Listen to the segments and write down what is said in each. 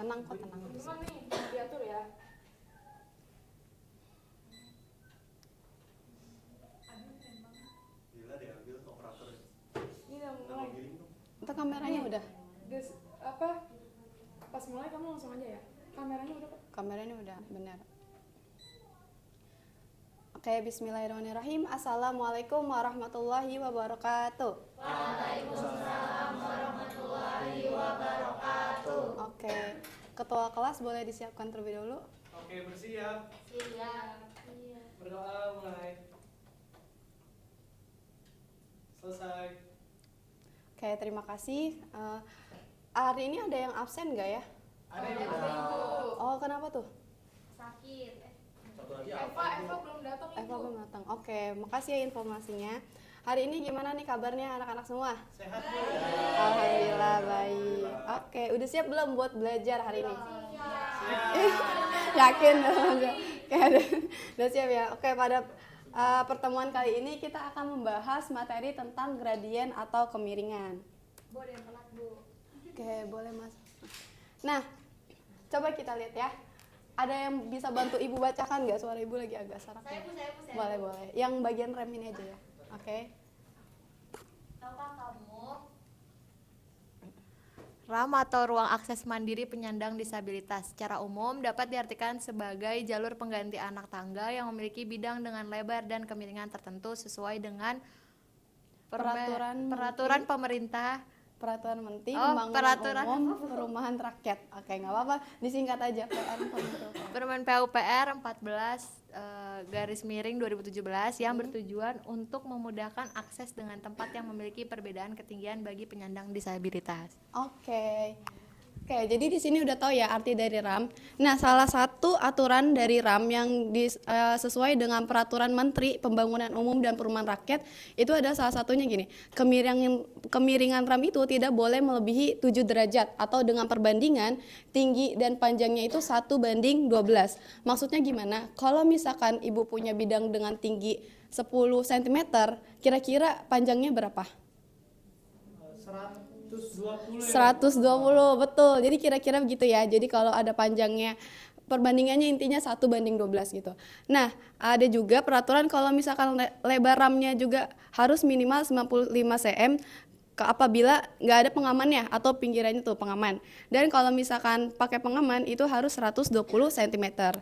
tenang kok, tenang. Gimana nih, diatur ya? Gila diambil operator. Ini udah mulai. Itu kameranya udah. Pas mulai kamu langsung aja ya? Kameranya udah kok? Kameranya udah, benar. Oke, bismillahirrahmanirrahim. Assalamualaikum warahmatullahi wabarakatuh. Waalaikumsalam warahmatullahi wabarakatuh. Oke, ketua kelas boleh disiapkan terlebih dahulu. Oke, bersiap. Siap. Berdoa mulai. Selesai. Oke, terima kasih. Hari ini ada yang absen nggak ya? Ada yang Ada Ibu. Oh, kenapa tuh? Sakit. Satu lagi Eva belum datang Ibu. Eva belum datang. Oke, makasih ya informasinya. Hari ini gimana nih kabarnya anak-anak semua? Sehat Bu. Alhamdulillah baik. Oke, udah siap belum buat belajar hari ini? Siap. Yakin? Oke, udah siap ya. Oke, pada pertemuan kali ini kita akan membahas materi tentang gradien atau kemiringan. Boleh yang telat, Bu. Oke, boleh Mas. Nah, coba kita lihat ya. Ada yang bisa bantu Ibu bacakan nggak? Suara Ibu lagi agak serak. Saya, Bu. Boleh, boleh. Yang bagian rem ini aja ya. Oke. Tahukah kamu RAM atau ruang akses mandiri penyandang disabilitas secara umum dapat diartikan sebagai jalur pengganti anak tangga yang memiliki bidang dengan lebar dan kemiringan tertentu sesuai dengan peraturan pemerintah. Peraturan Menteri Oh, Pembangunan peraturan Umum Perumahan Rakyat. Oke, nggak apa-apa. Disingkat aja. PR Permen PUPR 14/2017 yang bertujuan untuk memudahkan akses dengan tempat yang memiliki perbedaan ketinggian bagi penyandang disabilitas. Oke. Oke, jadi di sini udah tahu ya arti dari RAM. Nah, salah satu aturan dari RAM yang sesuai dengan Peraturan Menteri Pembangunan Umum dan Perumahan Rakyat itu ada salah satunya gini. Kemiringan RAM itu tidak boleh melebihi 7 derajat atau dengan perbandingan tinggi dan panjangnya itu 1:12. Maksudnya gimana? Kalau misalkan Ibu punya bidang dengan tinggi 10 cm, kira-kira panjangnya berapa? 120 ya. 120, betul. Jadi kira-kira begitu ya. Jadi kalau ada panjangnya, perbandingannya intinya 1:12 gitu. Nah, ada juga peraturan kalau misalkan lebar RAM-nya juga harus minimal 95 cm apabila nggak ada pengamannya atau pinggirannya tuh pengaman. Dan kalau misalkan pakai pengaman itu harus 120 cm.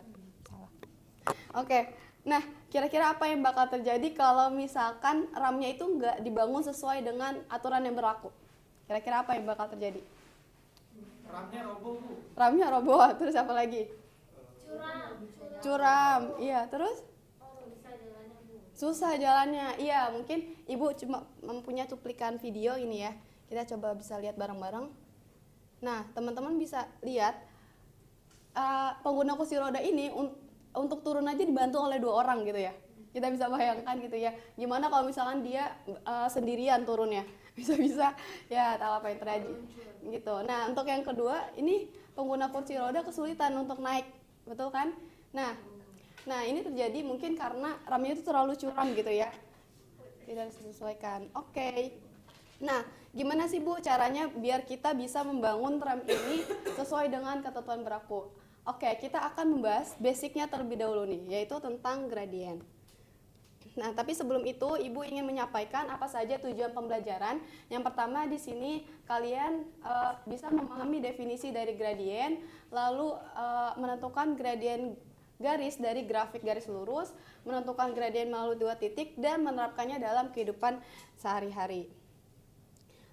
Oke. Nah, kira-kira apa yang bakal terjadi kalau misalkan RAM-nya itu nggak dibangun sesuai dengan aturan yang berlaku? Kira-kira apa yang bakal terjadi? RAM-nya roboh Bu. RAM-nya roboh, terus apa lagi? Curam, iya, terus? Susah jalannya, iya, mungkin Ibu cuma mempunyai cuplikan video ini ya. Kita coba bisa lihat bareng-bareng. Nah, teman-teman bisa lihat pengguna kursi roda ini untuk turun aja dibantu oleh 2 orang gitu ya. Kita bisa bayangkan gitu ya, gimana kalau misalkan dia sendirian turunnya. Bisa-bisa ya tahu apa yang terjadi gitu. Nah, untuk yang kedua ini pengguna kursi roda kesulitan untuk naik, betul kan? Nah ini terjadi mungkin karena RAM-nya itu terlalu curam gitu ya, tidak disesuaikan. Oke. Nah, gimana sih Bu caranya biar kita bisa membangun RAM ini sesuai dengan ketentuan berlaku? Oke, kita akan membahas basicnya terlebih dahulu nih, yaitu tentang gradien. Nah, tapi sebelum itu Ibu ingin menyampaikan apa saja tujuan pembelajaran. Yang pertama di sini kalian bisa memahami definisi dari gradien, lalu menentukan gradien garis dari grafik garis lurus, menentukan gradien melalui 2 titik dan menerapkannya dalam kehidupan sehari-hari.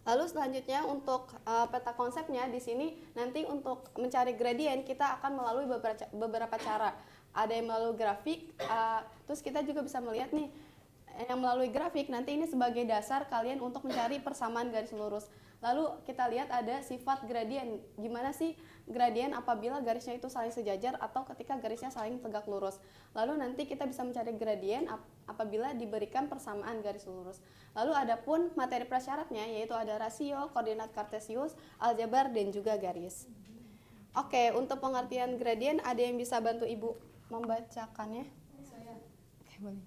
Lalu selanjutnya untuk peta konsepnya di sini nanti untuk mencari gradien kita akan melalui beberapa cara. Ada yang melalui grafik, terus kita juga bisa melihat nih yang melalui grafik nanti ini sebagai dasar kalian untuk mencari persamaan garis lurus. Lalu kita lihat ada sifat gradien, gimana sih gradien apabila garisnya itu saling sejajar atau ketika garisnya saling tegak lurus. Lalu nanti kita bisa mencari gradien apabila diberikan persamaan garis lurus. Lalu ada pun materi prasyaratnya yaitu ada rasio, koordinat kartesius, aljabar dan juga garis. Oke, untuk pengertian gradien ada yang bisa bantu Ibu membacakannya? Saya. Oke, boleh.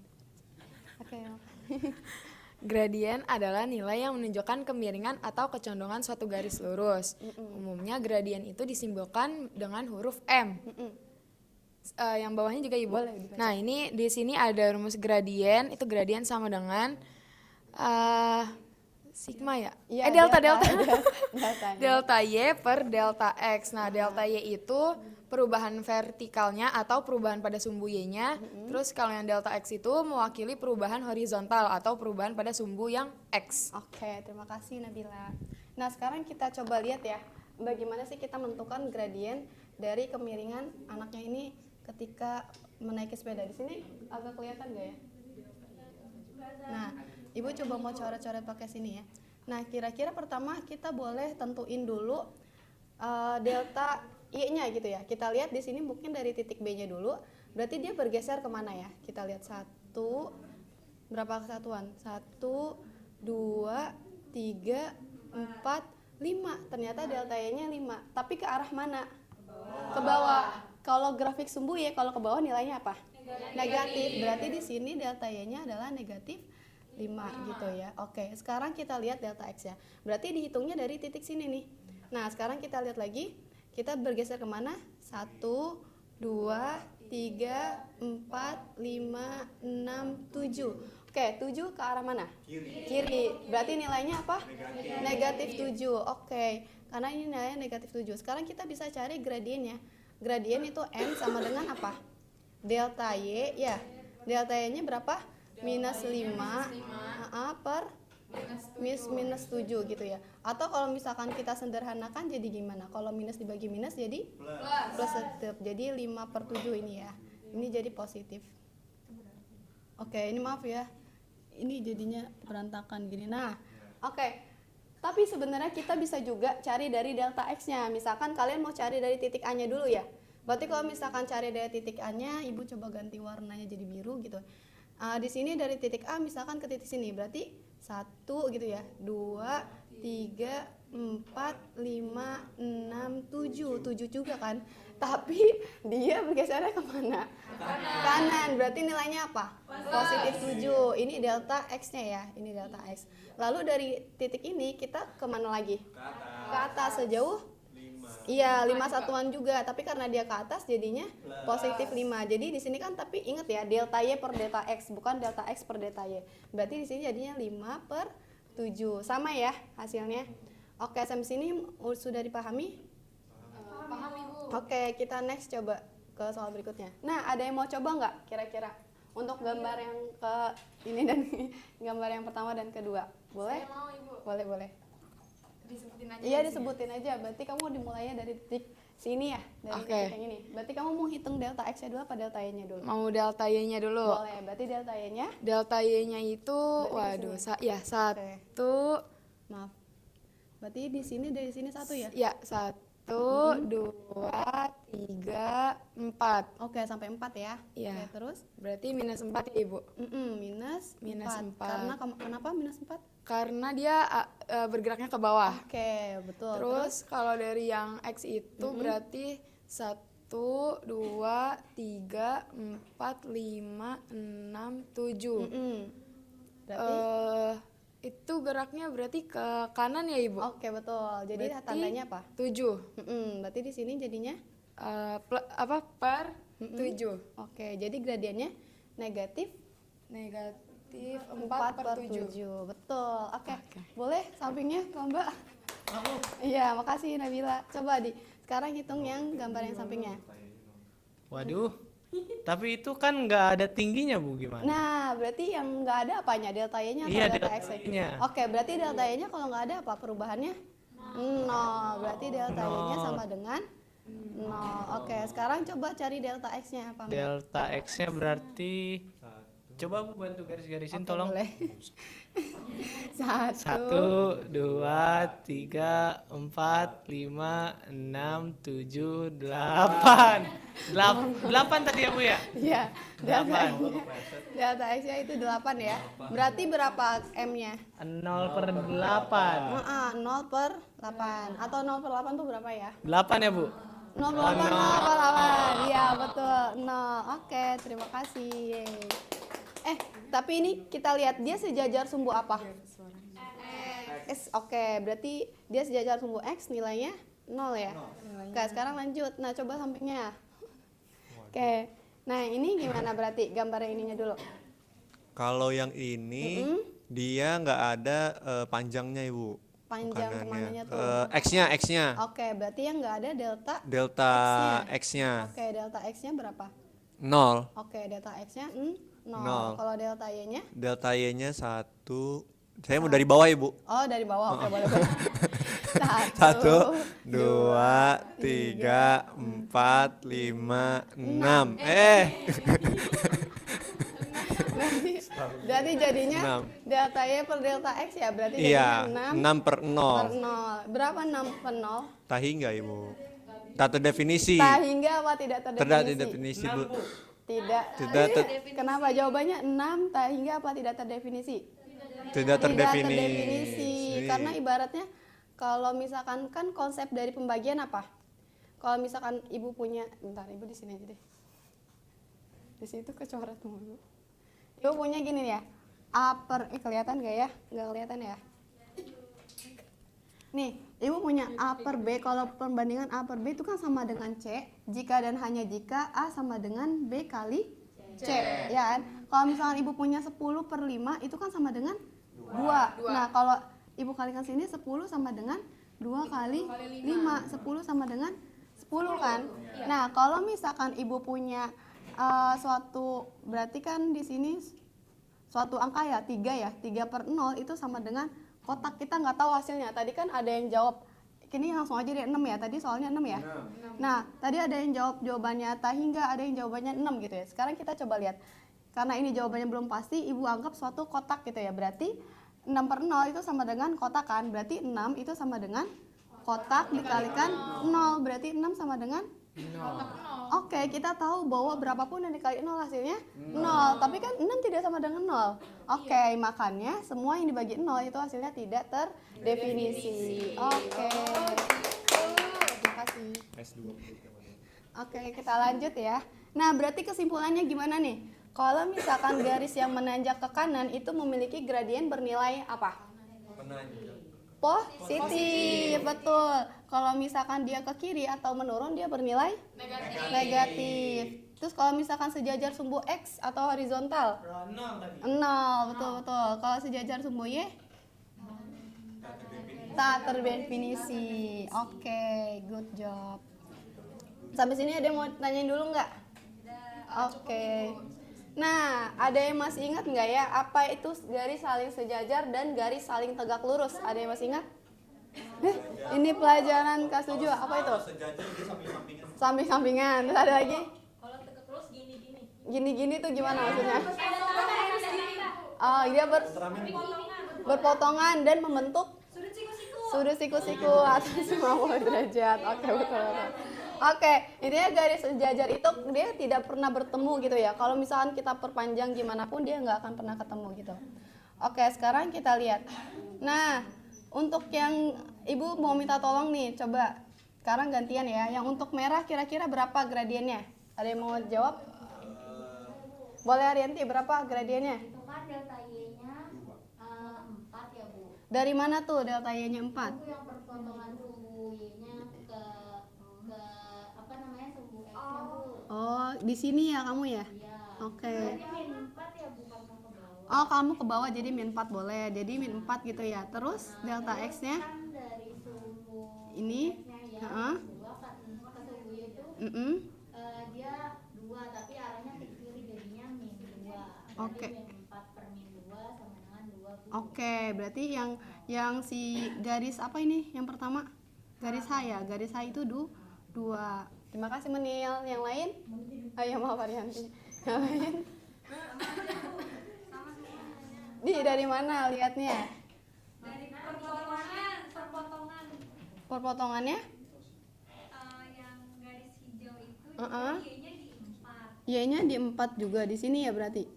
Oke. Gradien adalah nilai yang menunjukkan kemiringan atau kecondongan suatu garis lurus. Umumnya gradien itu disimbolkan dengan huruf M. Yang bawahnya juga Ibu. Boleh dibaca. Nah, ini di sini ada rumus gradien. Itu gradien sama dengan sigma ya? Iya, Delta. delta. Delta Y per delta X. Nah, delta Y itu perubahan vertikalnya atau perubahan pada sumbu Y-nya. Terus kalau yang delta X itu mewakili perubahan horizontal atau perubahan pada sumbu yang X. Oke, terima kasih Nabila. Nah, sekarang kita coba lihat ya, bagaimana sih kita menentukan gradien dari kemiringan anaknya ini ketika menaiki sepeda. Di sini agak kelihatan nggak ya? Nah, Ibu coba mau coret-coret pakai sini ya. Nah, kira-kira pertama kita boleh tentuin dulu delta Y-nya gitu ya. Kita lihat di sini mungkin dari titik B-nya dulu. Berarti dia bergeser kemana ya? Kita lihat berapa kesatuan? 1, 2, 3, 4, 5. Ternyata delta Y-nya 5. Tapi ke arah mana? Ke bawah. Kalau grafik sumbu ya, kalau ke bawah nilainya apa? Negatif. Berarti di sini delta Y-nya adalah negatif 5 gitu ya. Oke, sekarang kita lihat delta X ya. Berarti dihitungnya dari titik sini nih. Nah, sekarang kita lihat lagi. Kita bergeser kemana? 1, 2, 3, 4, 5, 6, 7. Oke, 7 ke arah mana? Kiri. Berarti nilainya apa? Negatif 7. Oke, karena ini nilainya negatif 7. Sekarang kita bisa cari gradiennya. Gradien itu N sama dengan apa? Delta Y ya. Delta Y-nya berapa? Minus 5 per minus 7 gitu ya. Atau kalau misalkan kita sederhanakan jadi gimana? Kalau minus dibagi minus jadi plus tetap. Jadi 5/7 ini ya. Ini jadi positif. Oke, ini maaf ya. Ini jadinya berantakan gini. Nah, oke. Tapi sebenarnya kita bisa juga cari dari delta X-nya. Misalkan kalian mau cari dari titik A-nya dulu ya. Berarti kalau misalkan cari dari titik A-nya, Ibu coba ganti warnanya jadi biru gitu. Di sini dari titik A misalkan ke titik sini, berarti 1 gitu ya, 2, 3, 4, 5, 6, 7, 7 juga kan. Tapi dia bergesernya kemana? Kanan. Berarti nilainya apa? Positif 7. Ini delta X-nya ya, ini delta X. Lalu dari titik ini kita kemana lagi? Ke atas sejauh? Iya, 5 satuan juga, tapi karena dia ke atas jadinya positif 5. Jadi di sini kan tapi ingat ya, delta Y per delta X, bukan delta X per delta Y. Berarti di sini jadinya 5/7. Sama ya hasilnya. Oke, sampai sini sudah dipahami? Paham Ibu. Oke, kita next coba ke soal berikutnya. Nah, ada yang mau coba nggak kira-kira? Untuk gambar yang ke ini dan gambar yang pertama dan kedua. Boleh? Saya mau Ibu. Boleh. Disebutin aja. Iya, disebutin aja. Berarti kamu dimulainya dari titik sini ya, dari Oke. titik yang ini. Berarti kamu mau hitung delta X-nya dulu apa delta Y-nya dulu? Mau delta Y-nya dulu. Boleh. Berarti delta Y-nya, Delta Y-nya itu, Berarti waduh, kesini. ya 1, maaf. Berarti di sini dari sini 1 ya? ya 1, 2, 3, 4. Oke, sampai 4 ya. Iya. Oke, terus? Berarti minus 4 ya Ibu. Minus Minus 4. 4. Karena kenapa minus 4? Karena dia bergeraknya ke bawah. Oke, betul. Terus kalau dari yang X itu berarti 1, 2, 3, 4, 5, 6, 7. Berarti Itu geraknya berarti ke kanan ya Ibu? oke, betul. Jadi Berarti tandanya apa? 7. Berarti di sini jadinya Per 7. oke, jadi gradiennya negatif Negatif 4/7. 4/7. Betul. Oke. Oke. Boleh sampingnya ke Mbak? Iya, makasih Nabila. Coba sekarang hitung yang gambar yang sampingnya. Waduh. Tapi itu kan nggak ada tingginya Bu, gimana? Nah, berarti yang nggak ada apanya? Delta Y-nya atau Iya, delta delta X-nya? Y-nya. Oke, berarti delta Y-nya kalau nggak ada apa perubahannya? 0. Berarti delta Y-nya 0. sama dengan 0. Oke, sekarang coba cari delta X-nya apa? Mbak? Delta X-nya berarti coba Bu bantu garis-garisin Oke, tolong. boleh. 1, 1, 2, 3, 4, 5, 6, 7, 8. 8 tadi ya Bu ya? Iya, delta 8. X-nya. Delta X-nya itu 8 ya. Berarti berapa M-nya? 0/8. 0/8. Atau 0/8 tuh berapa ya? 8 ya Bu? 0/8. Iya, betul. 0. Oke, terima kasih. Yeay. Tapi ini kita lihat dia sejajar sumbu apa? X. Oke, berarti dia sejajar sumbu X nilainya 0 ya? Oke, sekarang lanjut. Nah, coba sampingnya. Oke. Nah, ini gimana berarti gambarnya ininya dulu? Kalau yang ini dia nggak ada panjangnya Ibu. Panjang Kanannya. kemananya tuh? X-nya. Oke, berarti yang nggak ada delta Delta X-nya. X-nya Oke, delta X-nya berapa? 0. Oke, delta X-nya 0. Nol. Kalau delta Y-nya? Delta Y-nya 1. Saya mau dari bawah Ibu. Oh, dari bawah. Oke, boleh. 1, 2, 3, 4, 5, 6. Berarti jadinya 6. delta Y per delta X ya? Berarti Iya, jadinya 6 per 6 0. per 0. Berapa 6 per 0? Tak hingga Ibu. Tak terdefinisi. Tak hingga apa tidak terdefinisi? Tidak definisi Bu. Tidak. Tidak Kenapa jawabannya 6 tak hingga apa tidak terdefinisi? tidak terdefinisi. Tidak terdefinisi. Karena ibaratnya kalau misalkan kan konsep dari pembagian apa? Kalau misalkan ibu punya, bentar ibu di sini aja deh. Di situ kecoret mulu. Ibu punya gini ya. Kelihatan gak ya? Nggak kelihatan ya? Nih, ibu punya A per B. Kalau perbandingan A per B itu kan sama dengan C. Jika dan hanya jika A sama dengan B kali C. Ya kan? Kalau misalkan ibu punya 10 per 5 itu kan sama dengan 2. Nah, kalau ibu kalikan sini 10 sama dengan 2 kali 5. 10 sama dengan 10 kan? Nah, kalau misalkan ibu punya suatu, berarti kan di sini suatu angka ya, 3 ya. 3 per 0 itu sama dengan kotak, kita nggak tahu hasilnya. Tadi kan ada yang jawab, ini langsung aja deh 6 ya, tadi soalnya 6 ya. Nah, tadi ada yang jawab jawabannya tak hingga, ada yang jawabannya 6 gitu ya. Sekarang kita coba lihat, karena ini jawabannya belum pasti, ibu anggap suatu kotak gitu ya. Berarti 6 per 0 itu sama dengan kotak kan, berarti 6 itu sama dengan kotak dikalikan 0, berarti 6 sama dengan 0. Oke, kita tahu bahwa berapapun yang dikali 0 hasilnya 0. Tapi kan 6 tidak sama dengan 0. Oke, makanya semua yang dibagi 0 itu hasilnya tidak terdefinisi. Oke. Terima kasih. Oke, kita lanjut ya. Nah, berarti kesimpulannya gimana nih? Kalau misalkan garis yang menanjak ke kanan itu memiliki gradien bernilai apa? Positif, betul. Kalau misalkan dia ke kiri atau menurun dia bernilai negatif. Terus kalau misalkan sejajar sumbu X atau horizontal 0, betul. Kalau sejajar sumbu Y tak terdefinisi. Oke, good job. Sampai sini ada yang mau tanyain dulu nggak? Oke. Nah, ada yang masih ingat nggak ya apa itu garis saling sejajar dan garis saling tegak lurus? Ada yang masih ingat? Ini pelajaran kelas 7, apa itu? Samping-sampingan. Terus ada lagi? Kalau tegak lurus gini-gini. Gini-gini tuh gimana maksudnya? Oh, dia berpotongan dan membentuk sudut siku-siku atau 90 derajat. Oke, betul. Oke, intinya garis sejajar itu dia tidak pernah bertemu gitu ya. Kalau misalkan kita perpanjang gimana pun dia nggak akan pernah ketemu gitu. Oke, sekarang kita lihat. Nah, untuk yang ibu mau minta tolong nih, coba sekarang gantian ya. Yang untuk merah kira-kira berapa gradiennya? Ada yang mau jawab? Boleh Arianti, berapa gradiennya? Itu kan delta Y-nya 4 ya, Bu. Dari mana tuh delta Y-nya 4? Itu yang perpotongan sumbu Y-nya ke apa namanya sumbu X-nya, Bu. Oh, di sini ya kamu ya? Iya. Oke. Berarti min 4 ya, bukan ke bawah. Oh, kamu ke bawah jadi min 4 boleh. Jadi min 4 gitu ya. Terus delta X-nya Kan dari sumbu ini. X-nya ya, Heeh. 2 kan ke sumbu Y itu dia 2 tapi arahnya ke kiri jadinya min 2. Oke. Min 4 per min 2 sama dengan 2, Bu. Oke, berarti yang si garis apa ini? Yang pertama? Garis H ya. Garis H itu 2. Terima kasih Menil. Yang lain? Ayo maaf Arianti. Yang lain? Dari mana lihatnya? Dari perpotongan Perpotongannya? yang garis hijau itu Y-nya di 4. Y-nya di 4 juga di sini ya berarti.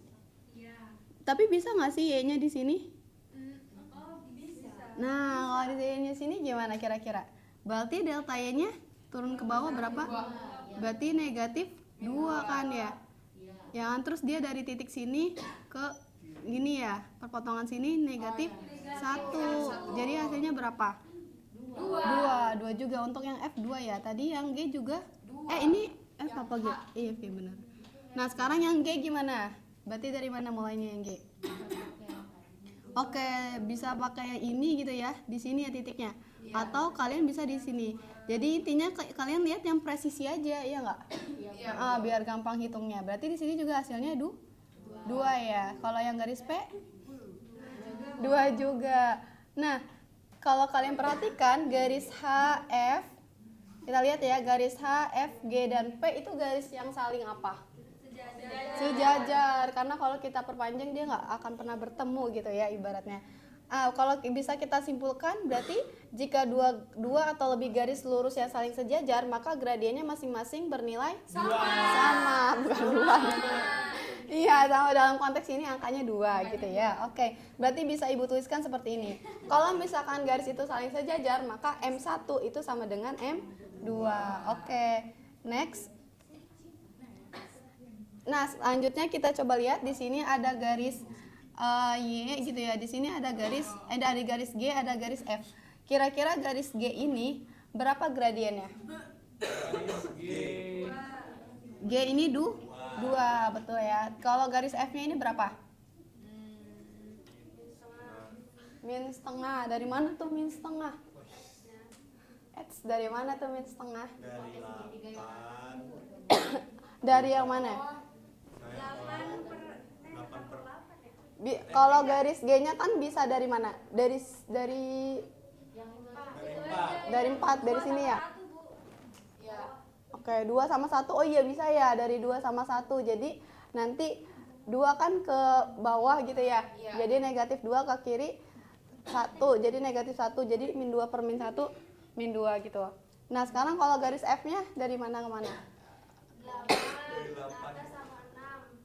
Iya. Tapi bisa nggak sih Y-nya di sini? Oh, bisa. Nah, kalau di Y-nya sini gimana kira-kira? Berarti delta Y-nya turun ke bawah berapa? Berarti negatif 2 kan ya? Ya kan, terus dia dari titik sini ke gini ya, perpotongan sini negatif 1. Jadi hasilnya berapa? 2 juga untuk yang F 2 ya. Tadi yang G juga ini F apa G? Iya, G benar. Nah, sekarang yang G gimana? Berarti dari mana mulainya yang G? Oke, bisa pakai yang ini gitu ya. Di sini ya titiknya. Atau kalian bisa di sini. Jadi intinya kalian lihat yang presisi aja, ya nggak? Biar gampang hitungnya. Berarti di sini juga hasilnya 2 ya. Kalau yang garis P 2 juga. Nah, kalau kalian perhatikan garis H, F, kita lihat ya, garis H, F, G, dan P itu garis yang saling apa? Sejajar. Karena kalau kita perpanjang dia nggak akan pernah bertemu gitu ya ibaratnya. Kalau bisa kita simpulkan, berarti jika dua atau lebih garis lurus yang saling sejajar, maka gradiennya masing-masing bernilai sama, bukan 2. Iya, sama dalam konteks ini angkanya 2 gitu ya. Oke, berarti bisa Ibu tuliskan seperti ini. Kalau misalkan garis itu saling sejajar, maka M1 itu sama dengan M2. Oke, next. Nah, selanjutnya kita coba lihat di sini ada garis Y gitu ya. Di sini ada garis dari garis G ada garis F. Kira-kira garis G ini berapa gradiennya? G ini 2, betul ya. Kalau garis F-nya ini berapa? Min setengah. Dari mana tuh min setengah? Dari mana tuh min setengah? Dari yang mana? Kalau garis G-nya kan bisa dari mana? Dari 4 dari sini ya? Oke, 2 sama 1. Oh iya bisa ya, dari 2 sama 1. Jadi nanti 2 kan ke bawah gitu ya. Jadi negatif 2 ke kiri 1. Jadi negatif 1. Jadi min 2 per min 1 min 2 gitu. Nah, sekarang kalau garis F-nya dari mana ke mana?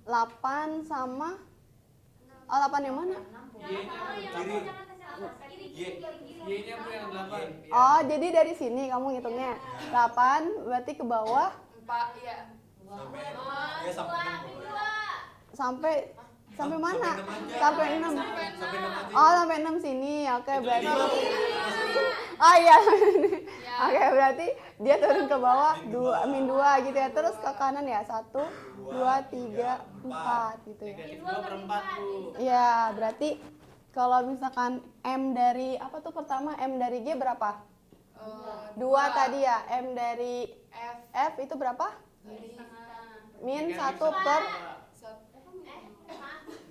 8 sama 8 yang mana? Y-nya Bu yang 8. Oh, jadi dari sini kamu ngitungnya. 8 berarti ke bawah 4, iya. sampai mana? Sampai 6. Oh, sampai 6 sini. Oke, berarti oh iya. Oke, berarti dia turun ke bawah min 2 gitu ya. Terus ke kanan ya. 1 2 3 4 gitu ya. Negatif 2 per 4 Bu. Iya, berarti kalau misalkan M dari apa tuh pertama, M dari G berapa? 2 tadi ya. M dari F itu berapa? Min 1 per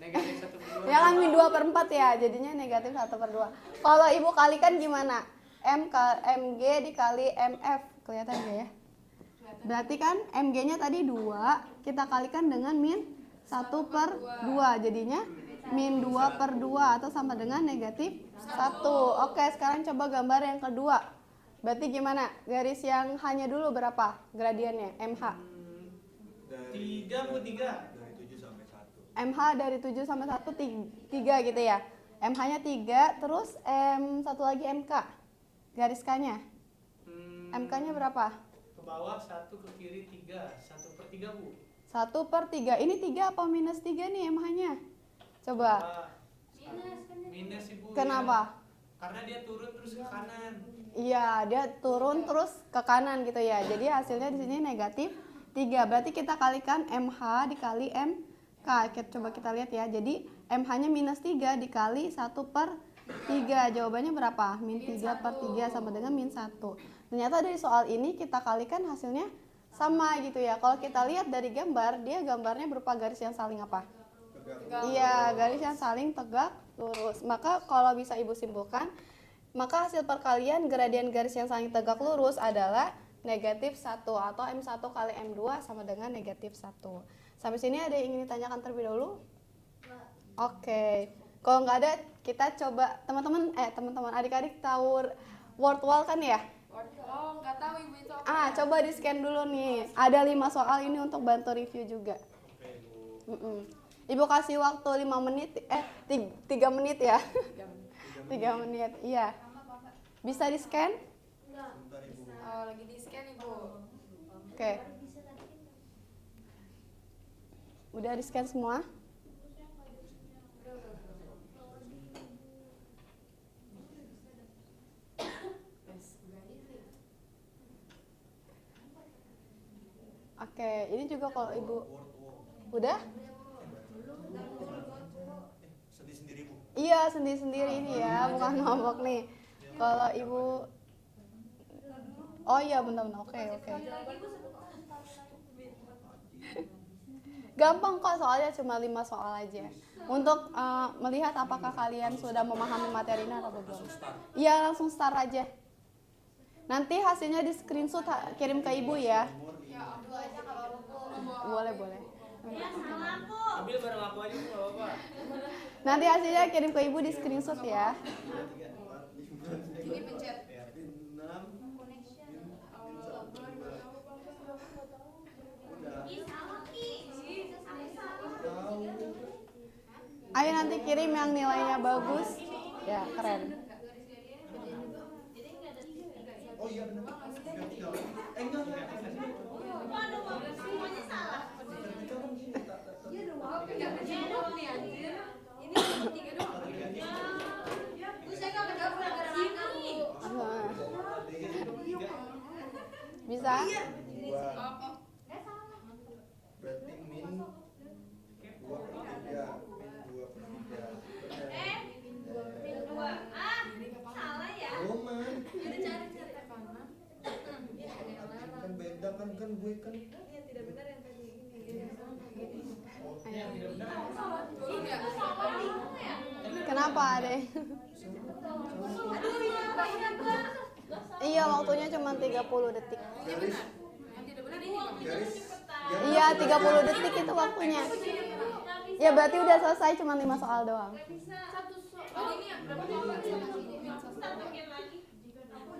Negatif 1 per 2. ya kan min 2 per 4 ya, jadinya negatif 1 per 2. Kalau Ibu kalikan gimana? MG dikali MF, kelihatan gak ya? Berarti kan MG-nya tadi 2, kita kalikan dengan min 1 per 2, jadinya min 2 per 2 atau sama dengan negatif 1. Oke, sekarang coba gambar yang kedua. Berarti gimana? Garis yang hanya dulu berapa gradiennya? MH. 3 Bu, 3. MH dari 7 sampai 1 3 gitu ya. MH-nya 3, terus satu lagi MK. Garis K-nya. MK-nya berapa? Ke bawah 1, ke kiri 3. 1 per 3 Bu. 1 per 3. Ini 3 apa minus 3 nih MH-nya? Coba. Minus Ibu. Kenapa? Karena dia turun terus ke kanan. Iya, dia turun terus ke kanan gitu ya. Jadi hasilnya di sini negatif 3. Berarti kita kalikan MH dikali MK. Coba kita lihat ya. Jadi MH-nya minus 3 dikali 1 per 3. Jawabannya berapa? Min 3 per 3 sama dengan min 1. Ternyata dari soal ini kita kalikan hasilnya sama gitu ya. Kalau kita lihat dari gambar, dia gambarnya berupa garis yang saling apa? Iya, garis yang saling tegak lurus. Maka kalau bisa Ibu simpulkan, maka hasil perkalian gradien garis yang saling tegak lurus adalah negatif 1 atau M1 kali M2 sama dengan negatif 1. Sampai sini ada yang ingin ditanyakan terlebih dahulu? Oke. Kalau nggak ada, kita coba teman-teman adik-adik tahu word wall kan ya? Oh, nggak tahu Ibu itu apa. Coba di scan dulu nih. Ada 5 soal ini untuk bantu review juga. Ibu kasih waktu 5 menit, 3 menit ya. 3 menit, iya. Bisa di scan? Lagi di scan Ibu. Oke. Udah di-scan semua? Oke, ini juga kalau Ibu udah? Iya, sendiri-sendiri ini ya, bukan ngomong nih. Kalau Ibu oh iya benar-benar. Oke. Gampang kok, soalnya cuma 5 soal aja. Untuk melihat apakah kalian sudah memahami materinya atau belum. Iya, langsung start aja. Nanti hasilnya di screenshot kirim ke Ibu ya. Boleh. Ambil bareng aku aja nggak apa-apa. Nanti hasilnya kirim ke Ibu di screenshot ya. Ayo nanti kirim yang nilainya bagus. Ya, keren. Bisa? Berarti min 2/3. Roman. Kan beda kan gue kan. Kenapa, Adek? Iya, waktunya cuma 30 detik. Garis. Iya, 30 detik itu waktunya. Ya berarti udah selesai, cuma 5 soal doang.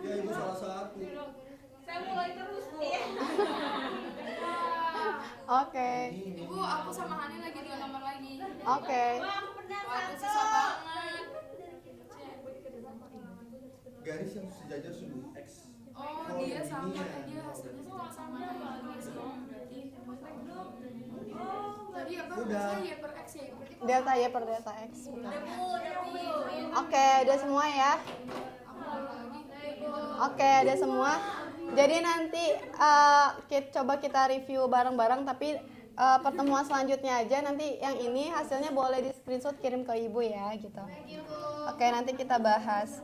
Ya ibu salah satu. Oke. Ibu, aku sama Hani lagi 2 nomor lagi. Oke. Waduh, susah banget. Garis yang sejajar sudut X. Oh, dia sama, dia hasilnya sama berarti. Tadi apa? Udah. Y per X ya? Delta Y per delta X. Oke, udah semua ya. Oke, ada semua. Jadi nanti coba kita review bareng-bareng, tapi pertemuan selanjutnya aja. Nanti yang ini hasilnya boleh di screenshot kirim ke Ibu ya, gitu. Oke, nanti kita bahas.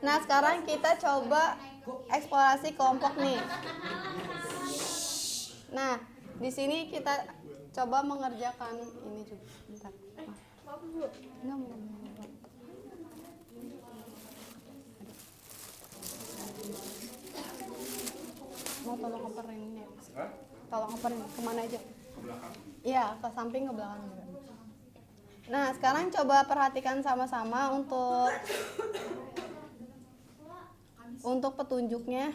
Nah, sekarang kita coba eksplorasi kelompok nih. Nah, di sini kita coba mengerjakan ini juga. Bentar. Enggak mau. Mau tolong operin ini ya? Tolong operin kemana aja? Ke belakang? Iya, ke samping, ke belakang juga. Nah, sekarang coba perhatikan sama-sama untuk petunjuknya.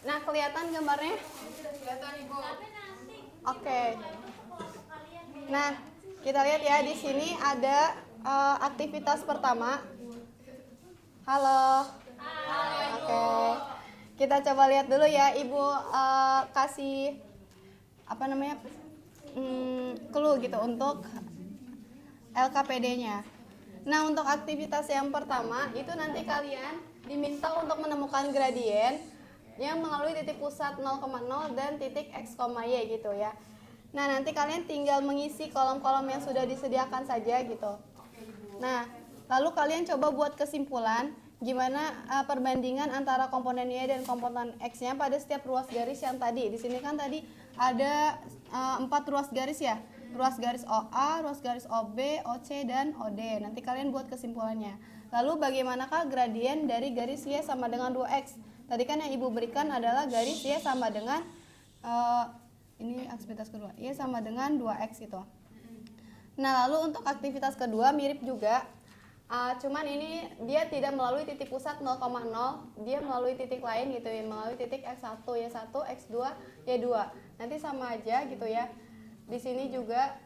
Nah, kelihatan gambarnya? Kelihatan Ibu. Oke. Nah, kita lihat ya, di sini ada aktivitas pertama. Halo. Oke. Kita coba lihat dulu ya, Ibu kasih apa namanya? Clue gitu untuk LKPD-nya. Nah, untuk aktivitas yang pertama itu nanti kalian diminta untuk menemukan gradien yang melalui titik pusat 0,0 dan titik x, y gitu ya. Nah, nanti kalian tinggal mengisi kolom-kolom yang sudah disediakan saja gitu. Nah, lalu kalian coba buat kesimpulan gimana perbandingan antara komponen Y dan komponen X-nya pada setiap ruas garis yang tadi. Di sini kan tadi ada 4 ruas garis ya. Ruas garis OA, ruas garis OB, OC, dan OD. Nanti kalian buat kesimpulannya. Lalu bagaimanakah gradien dari garis Y sama dengan 2X? Tadi kan yang Ibu berikan adalah garis Y sama dengan ini aktivitas kedua. Y sama dengan 2X gitu. Nah, lalu untuk aktivitas kedua mirip juga. Cuman ini dia tidak melalui titik pusat 0,0, dia melalui titik lain gitu ya, melalui titik X1, Y1, X2, Y2. Nanti sama aja gitu ya. Di sini juga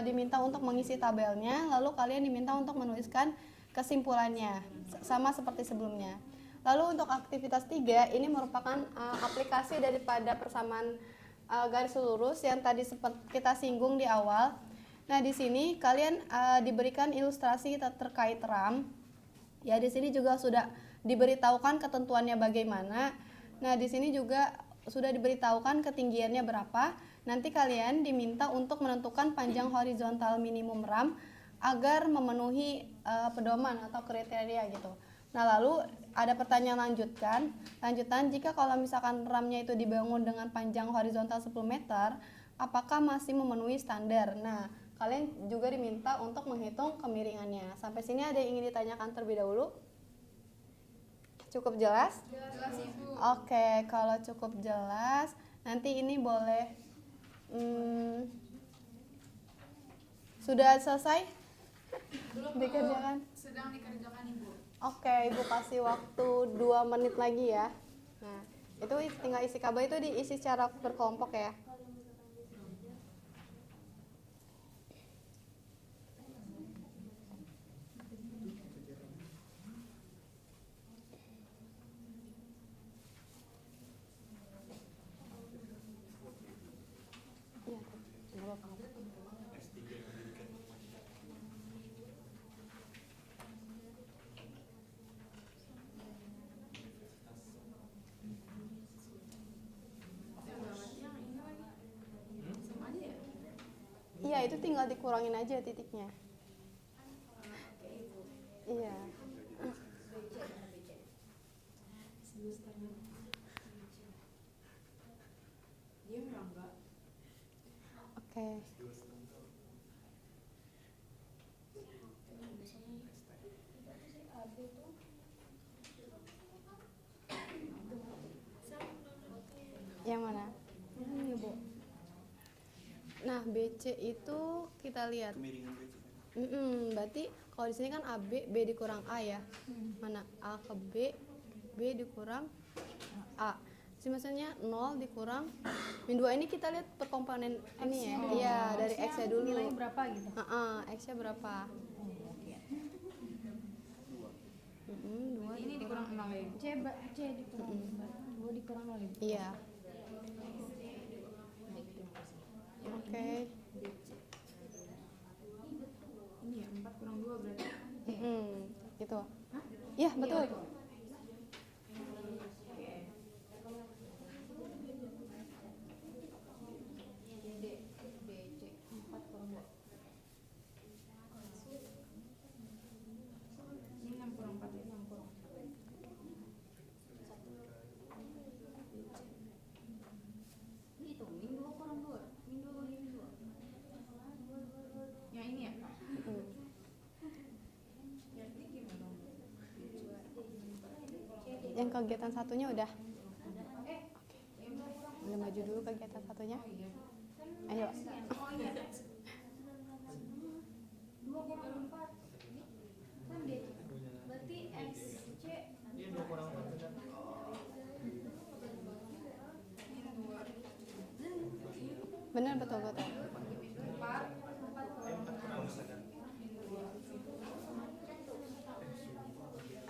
diminta untuk mengisi tabelnya, lalu kalian diminta untuk menuliskan kesimpulannya sama seperti sebelumnya. Lalu untuk aktivitas 3 ini merupakan aplikasi daripada persamaan garis lurus yang tadi sempat kita singgung di awal. Nah, di sini kalian diberikan ilustrasi terkait RAM. Ya, di sini juga sudah diberitahukan ketentuannya bagaimana. Nah, di sini juga sudah diberitahukan ketinggiannya berapa. Nanti kalian diminta untuk menentukan panjang horizontal minimum RAM agar memenuhi pedoman atau kriteria gitu. Nah, lalu ada pertanyaan lanjutan, jika kalau misalkan RAM-nya itu dibangun dengan panjang horizontal 10 meter, apakah masih memenuhi standar? Nah, kalian juga diminta untuk menghitung kemiringannya. Sampai sini ada yang ingin ditanyakan terlebih dahulu? Cukup jelas? Jelas Ibu. Oke, kalau cukup jelas, nanti ini boleh sudah selesai? Belum Dikerjakan? sedang dikerjakan Ibu. Oke, Ibu kasih waktu 2 menit lagi ya. Nah, itu tinggal isi kabel itu diisi secara berkelompok ya. Iya, nggak apa-apa. Iya, itu tinggal dikurangin aja titiknya. Iya. Oke. Yang mana? Ini, Bu. Nah, BC itu kita lihat. Berarti kalau di sini kan AB, B dikurang A ya. Mana A ke B, B dikurang A. Jadi maksudnya 0 dikurang min 2 ini kita lihat per komponen ini ya. Iya, dari X-nya dulu. Nilainya berapa gitu? X-nya berapa? 2 Ini dikurang 0 ya? C dikurang 2 dikurang 0 ya? Iya. Oke. Ini ya 4 kurang 2 berarti. Gitu. Iya, betul. Ini 6 kurang 4 ya, 6 kurang. Itu min 2 kurang 2. Min 2 bagi min 2. Yang ini ya? Yang kegiatan satunya udah. Udah maju dulu kegiatan satunya. Ayo. 2 kurang 4. Kan D. Berarti X C Benar, betul.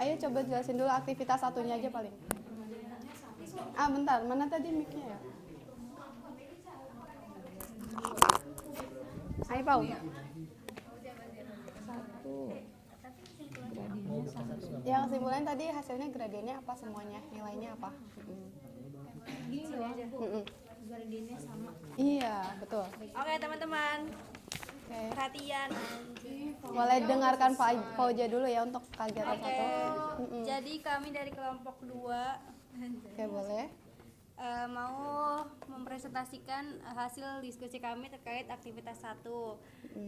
Ayo coba jelasin dulu aktivitas satunya aja paling. Bentar, mana tadi mic-nya ya? Ayo, Pau. Ya, kesimpulannya tadi hasilnya gradiennya apa semuanya? Nilainya apa? gini doang Bu. Gradiennya sama. Iya, betul. Oke teman-teman, Oke. perhatian. Boleh dengarkan Pak Fauja dulu ya untuk kegiatan Oke, satu. jadi kami dari kelompok 2 Oke, boleh. mau mempresentasikan hasil diskusi kami terkait aktivitas 1.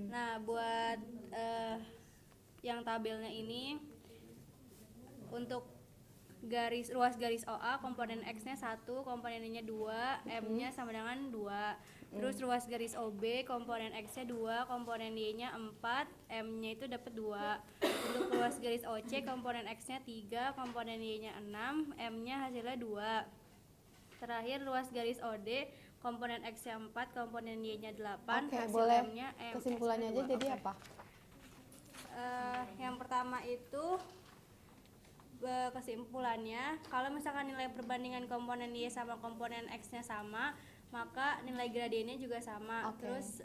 Nah, buat yang tabelnya ini untuk ruas garis OA komponen X-nya 1, komponen Y-nya 2, M-nya sama dengan 2. Terus ruas garis OB komponen X-nya 2, komponen Y-nya 4, M-nya itu dapat 2. Untuk ruas garis OC komponen X-nya 3, komponen Y-nya 6, M-nya hasilnya 2. Terakhir ruas garis OD komponen X-nya 4, komponen Y-nya 8, Oke, hasil boleh. M-nya Kesimpulannya aja jadi apa? Yang pertama itu kesimpulannya kalau misalkan nilai perbandingan komponen Y sama komponen X-nya sama, maka nilai gradiennya juga sama. Oke. Terus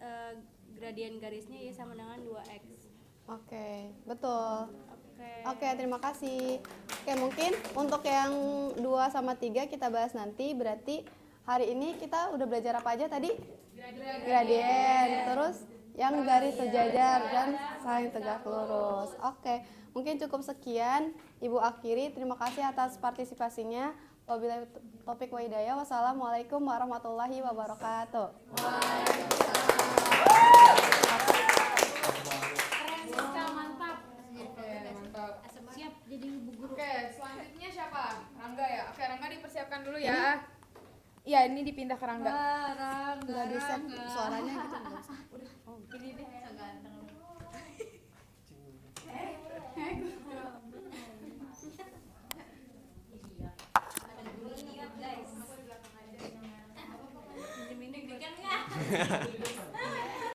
gradien garisnya Y sama dengan 2X. Oke, betul. Oke. Oke, terima kasih. Oke, mungkin untuk yang 2 sama 3 kita bahas nanti. Berarti hari ini kita udah belajar apa aja tadi? Gradien. Terus yang garis sejajar dan saling tegak lurus. Oke, mungkin cukup sekian. Ibu akhiri, terima kasih atas partisipasinya. Wabillahi taufiq wa hidayah. Wassalamualaikum warahmatullahi wabarakatuh. Mantap. Mantap. Siap jadi ibu guru. Oke, selanjutnya siapa? Rangga ya. Oke, Rangga dipersiapkan dulu ya. Iya, ini dipindah ke Rangga. Nggak di set suaranya gitu. Ini deh. Ini deg-degan nggak?